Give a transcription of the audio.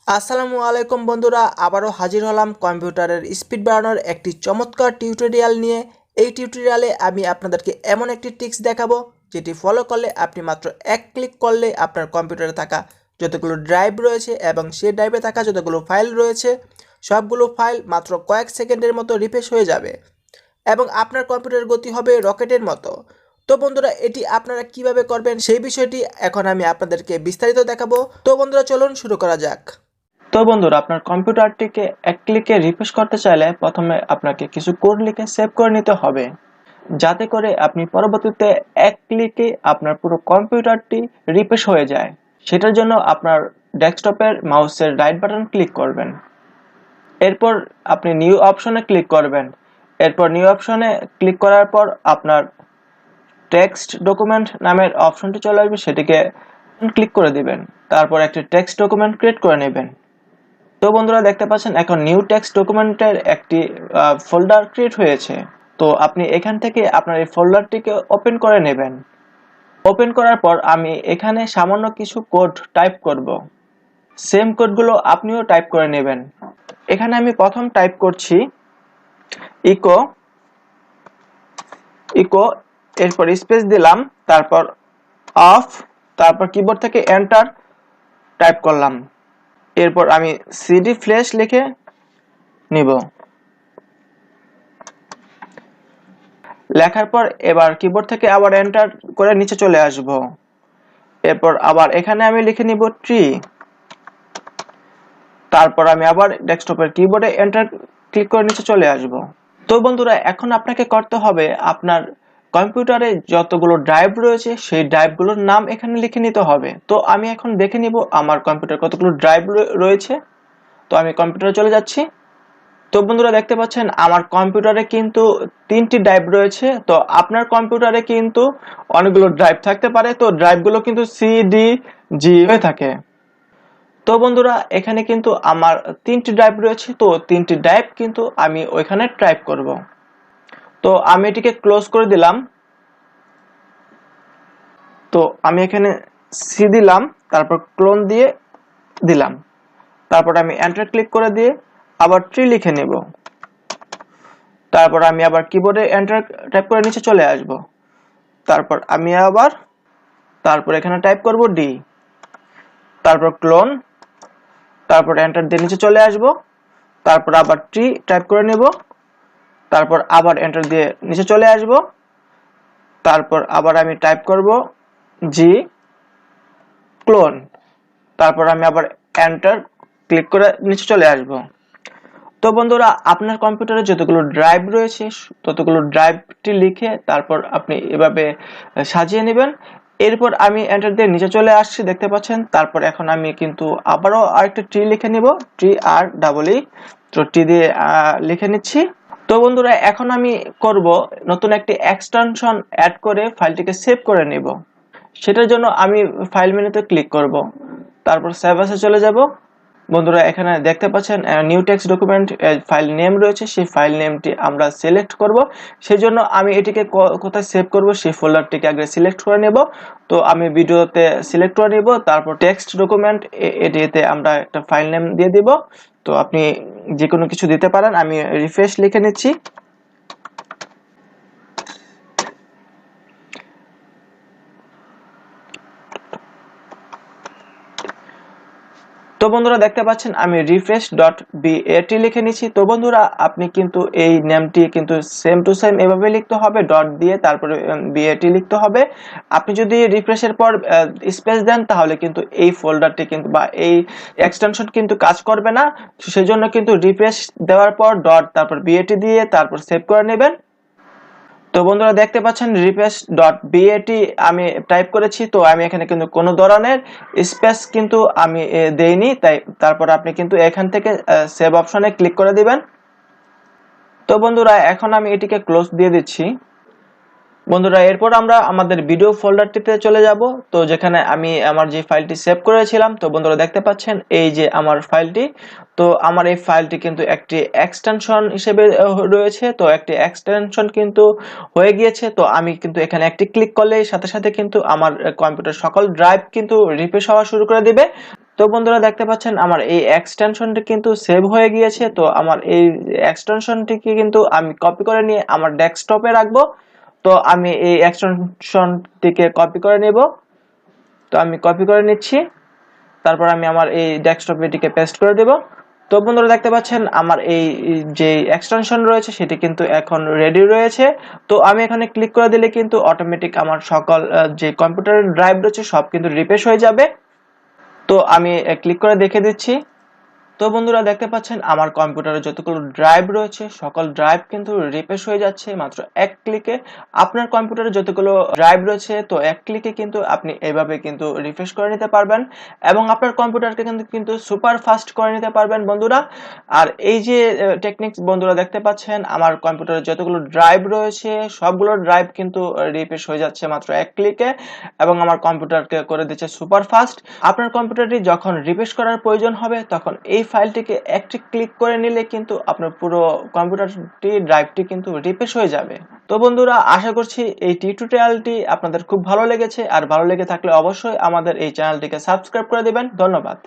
আসসালামু আলাইকুম বন্ধুরা, আবারও হাজির হলাম কম্পিউটারের স্পিড বাড়ানোর একটি চমৎকার টিউটোরিয়াল নিয়ে। এই টিউটোরিয়ালে আমি আপনাদেরকে এমন একটি ট্রিক্স দেখাবো যেটি ফলো করলে আপনি মাত্র এক ক্লিক করলে আপনার কম্পিউটারে থাকা যতগুলো ড্রাইভ রয়েছে এবং সেই ড্রাইভে থাকা যতগুলো ফাইল রয়েছে সবগুলো ফাইল মাত্র কয়েক সেকেন্ডের মতো রিফ্রেশ হয়ে যাবে এবং আপনার কম্পিউটারের গতি হবে রকেটের মতো। তো বন্ধুরা, এটি আপনারা কিভাবে করবেন সেই বিষয়টি এখন আমি আপনাদেরকে বিস্তারিত দেখাবো। তো বন্ধুরা, চলুন শুরু করা যাক। তো বন্ধুরা, আপনার কম্পিউটারটিকে এক ক্লিকে রিফ্রেশ করতে চাইলে প্রথমে আপনাকে কিছু কোড লিখে সেভ করে নিতে হবে, যাতে করে আপনি পরবর্তীতে এক ক্লিকে আপনার পুরো কম্পিউটারটি রিফ্রেশ হয়ে যায়। সেটার জন্য আপনার ডেস্কটপের মাউসের রাইট বাটন ক্লিক করবেন, এরপর আপনি নিউ অপশনে ক্লিক করবেন। এরপর নিউ অপশনে ক্লিক করার পর আপনার টেক্সট ডকুমেন্ট নামের অপশনটি চলে আসবে, সেটিকে ক্লিক করে দিবেন। তারপর একটি টেক্সট ডকুমেন্ট ক্রিয়েট করে নেবেন। তো বন্ধুরা, দেখতে পাচ্ছেন এখন নিউ টেক্সট ডকুমেন্টের একটি ফোল্ডার ক্রিয়েট হয়েছে। তো আপনি এখান থেকে আপনার এই ফোল্ডারটিকে ওপেন করে নেবেন। ওপেন করার পর আমি এখানে সামান্য কিছু কোড টাইপ করব। সেম কোডগুলো আপনিও টাইপ করে নেবেন। এখানে আমি প্রথম টাইপ করছি ইকো ইকো, এরপর স্পেস দিলাম, তারপর অফ, তারপর কিবোর্ড থেকে এন্টার টাইপ করলাম। এরপর আমি সিডি ফ্ল্যাশ লিখে নিব। লেখার পর এবার কিবোর্ড থেকে আবার এন্টার করে নিচে চলে আসব। এরপর আবার এখানে আমি লিখে নিব ট্রি। তারপর আমি আবার ডেস্কটপের কিবোর্ডে এন্টার ক্লিক করে নিচে চলে আসব। তো বন্ধুরা, এখন আপনাকে করতে হবে আপনার কম্পিউটারে যতগুলো ড্রাইভ রয়েছে সেই ড্রাইভগুলোর নাম এখানে লিখে নিতে হবে। তো আমি এখন দেখে নিব আমার কম্পিউটারে কতগুলো ড্রাইভ রয়েছে। তো আমি কম্পিউটারে চলে যাচ্ছি। তো বন্ধুরা, দেখতে পাচ্ছেন আমার কম্পিউটারে কিন্তু 3টি ড্রাইভ রয়েছে। তো আপনার কম্পিউটারে কিন্তু অনেকগুলো ড্রাইভ থাকতে পারে। তো ড্রাইভগুলো কিন্তু সি ডি জি হয়ে থাকে। তো বন্ধুরা, এখানে কিন্তু আমার 3টি ড্রাইভ রয়েছে। তো 3টি ড্রাইভ কিন্তু আমি ওইখানে টাইপ করব। তো আমি এটিকে ক্লোজ করে দিলাম। তো আমি এখানে সি দিলাম, তারপর ক্লোন দিয়ে দিলাম। তারপর আমি এন্টার ক্লিক করে দিয়ে আবার ট্রি লিখে নেব। তারপর আমি আবার কিবোর্ডে এন্টার টাইপ করে নিচে চলে আসব। তারপর আমি তারপর এখানে টাইপ করব ডি, তারপর ক্লোন, তারপর এন্টার দিয়ে নিচে চলে আসব। তারপর আবার ট্রি টাইপ করে নেব, তারপর আবার এন্টার দিয়ে নিচে চলে আসব। তারপর আবার আমি টাইপ করব জি, ক্লোন, তারপর আমি আবার এন্টার ক্লিক করে নিচে চলে আসব। তো বন্ধুরা, আপনার কম্পিউটারে যতগুলো ড্রাইভ রয়েছে ততগুলো ড্রাইভটি লিখে তারপর আপনি এভাবে সাজিয়ে নেবেন। এরপর আমি এন্টার দিয়ে নিচে চলে আসছি, দেখতে পাচ্ছেন। তারপর এখন আমি কিন্তু আবারও আরেকটা ট্রি লিখে নিব, ট্রি আর ডাবল ই। তো ট্রি দিয়ে লিখে নিচ্ছি। তো বন্ধুরা, এখন আমি করব নতুন একটি এক্সটেনশন অ্যাড করে ফাইলটিকে সেভ করে নিব। সেটার জন্য আমি ফাইল মেনুতে ক্লিক করব, তারপর সেভ এসে চলে যাব। বন্ধুরা, এখানে দেখতে পাচ্ছেন new text document file name রয়েছে। সেই ফাইল নেমটি আমরা সিলেক্ট করব। সেই জন্য আমি এটিকে কোথায় সেভ করব সেই ফোল্ডারটিকে আগে সিলেক্ট করে নেব। তো আমি ভিডিওতে সিলেক্ট করে নেব, তারপর টেক্সট ডকুমেন্ট এটিতে আমরা একটা ফাইল নেম দিয়ে দিব। তো আপনি যে কোনো কিছু দিতে পারেন। আমি রিফ্রেশ লিখে নিচ্ছি। তো বন্ধুরা, দেখতে পাচ্ছেন আমি refresh.bat লিখে নিচ্ছি। তো বন্ধুরা, আপনি কিন্তু এই নেমটি কিন্তু সেম টু সেম এভাবে লিখতে হবে, ডট দিয়ে তারপরে bat লিখতে হবে। আপনি যদি রিফ্রেশের পর স্পেস দেন তাহলে কিন্তু এই ফোল্ডারটি কিন্তু বা এই এক্সটেনশন কিন্তু কাজ করবে না। সেজন্য কিন্তু রিফ্রেশ দেওয়ার পর ডট তারপর bat দিয়ে তারপর সেভ করে নেবেন। তো বন্ধুরা, দেখতে পাচ্ছেন refresh.bat আমি টাইপ করেছি। তো আমি এখানে কিন্তু কোনো ধরনের স্পেস কিন্তু আমি দেইনি, তাই তারপর আপনি কিন্তু এখান থেকে সেভ অপশনে ক্লিক করে দিবেন। তো বন্ধুরা, এখন আমি এটিকে ক্লোজ দিয়ে দিচ্ছি। বন্ধুরা, এরপর আমরা আমাদের ভিডিও ফোল্ডারটিতে চলে যাব। তো যেখানে আমি আমার যে ফাইলটি সেভ করেছিলাম। তো বন্ধুরা, দেখতে পাচ্ছেন এই যে আমার ফাইলটি। তো আমার এই ফাইলটি কিন্তু একটি এক্সটেনশন হিসেবে রয়েছে। তো একটি এক্সটেনশন কিন্তু হয়ে গিয়েছে। তো আমি কিন্তু এখানে একটি ক্লিক করলে সাথে সাথে কিন্তু আমার কম্পিউটার সকল ড্রাইভ কিন্তু রিফ্রেশ হওয়া শুরু করে দিবে। তো বন্ধুরা দেখতে পাচ্ছেন আমার এই এক্সটেনশনটি কিন্তু সেভ হয়ে গিয়েছে। তো আমার এই এক্সটেনশনটিকে কিন্তু আমি কপি করে নিয়ে আমার ডেস্কটপে রাখবো। তো আমি এই এক্সটেনশনটিকে কপি করে নেব। তো আমি কপি করে নিচ্ছি, তারপর আমি আমার এই ডেস্কটপে এটিকে পেস্ট করে দেব। তো বন্ধুরা দেখতে পাচ্ছেন আমার এই যে এক্সটেনশন রয়েছে সেটি কিন্তু এখন রেডি রয়েছে। তো আমি এখানে ক্লিক করে দিলে কিন্তু অটোমেটিক আমার সকল যে কম্পিউটারের ড্রাইভ রয়েছে সব কিন্তু রিফ্রেশ হয়ে যাবে। তো আমি ক্লিক করে দেখে দিচ্ছি। তো বন্ধুরা দেখতে পাচ্ছেন আমার কম্পিউটারে যতগুলো ড্রাইভ রয়েছে সকল ড্রাইভ কিন্তু রিফ্রেশ হয়ে যাচ্ছে মাত্র এক ক্লিকে। আপনার কম্পিউটারে যতগুলো ড্রাইভ রয়েছে তো এক ক্লিকে কিন্তু আপনি এইভাবে কিন্তু রিফ্রেশ করে নিতে পারবেন এবং আপনার কম্পিউটারকে কিন্তু সুপার ফাস্ট করে নিতে পারবেন বন্ধুরা। আর এই যে টেকনিক্স বন্ধুরা দেখতে পাচ্ছেন আমার কম্পিউটারে যতগুলো ড্রাইভ রয়েছে সবগুলো ড্রাইভ কিন্তু রিফ্রেশ হয়ে যাচ্ছে মাত্র এক ক্লিকে এবং আমার কম্পিউটারকে করে দিচ্ছে সুপার ফাস্ট। আপনার কম্পিউটারটি যখন রিফ্রেশ করার প্রয়োজন হবে তখন এই ফাইলটিকে একটি ক্লিক করে নিলে কিন্তু আপনার পুরো কম্পিউটারটি ড্রাইভটি কিন্তু রিফ্রেশ হয়ে যাবে। তো বন্ধুরা আশা করছি এই টিউটোরিয়ালটি আপনাদের খুব ভালো লেগেছে, আর ভালো লেগে থাকলে অবশ্যই আমাদের এই চ্যানেলটিকে সাবস্ক্রাইব করে দিবেন। ধন্যবাদ।